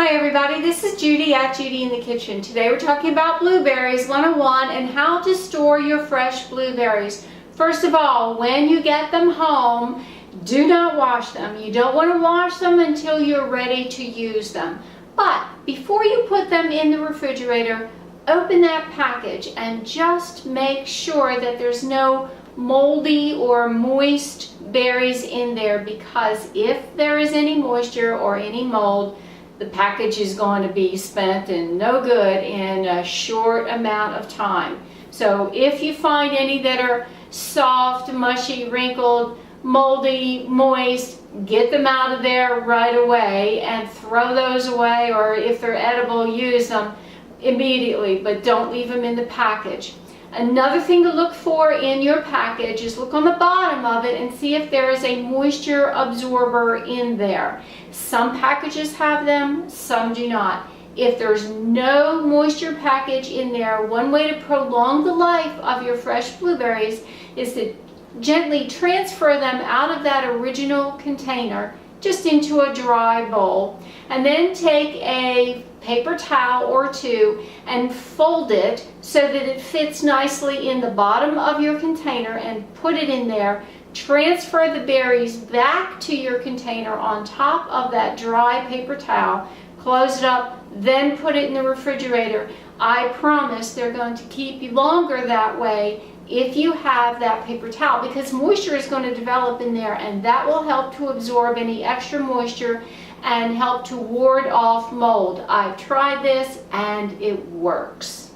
Hi everybody, this is Judy at Judi in the Kitchen. Today we're talking about Blueberries 101 and how to store your fresh blueberries. First of all, when you get them home, do not wash them. You don't want to wash them until you're ready to use them. But before you put them in the refrigerator, open that package and just make sure that there's no moldy or moist berries in there, because if there is any moisture or any mold, the package is going to be spent and no good in a short amount of time. So if you find any that are soft, mushy, wrinkled, moldy, moist, get them out of there right away and throw those away, or if they're edible, use them immediately, but don't leave them in the package. Another thing to look for in your package is look on the bottom of it and see if there is a moisture absorber in there. Some packages have them, some do not. If there's no moisture package in there, one way to prolong the life of your fresh blueberries is to gently transfer them out of that original container just into a dry bowl, and then take a paper towel or two and fold it so that it fits nicely in the bottom of your container and put it in there. Transfer the berries back to your container on top of that dry paper towel, close it up, then put it in the refrigerator. I promise they're going to keep you longer that way if you have that paper towel, because moisture is going to develop in there, and that will help to absorb any extra moisture and help to ward off mold. I've tried this and it works.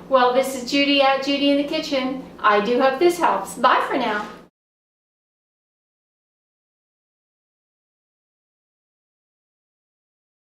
Well, this is Judy at Judi in the Kitchen. I do hope this helps. Bye for now.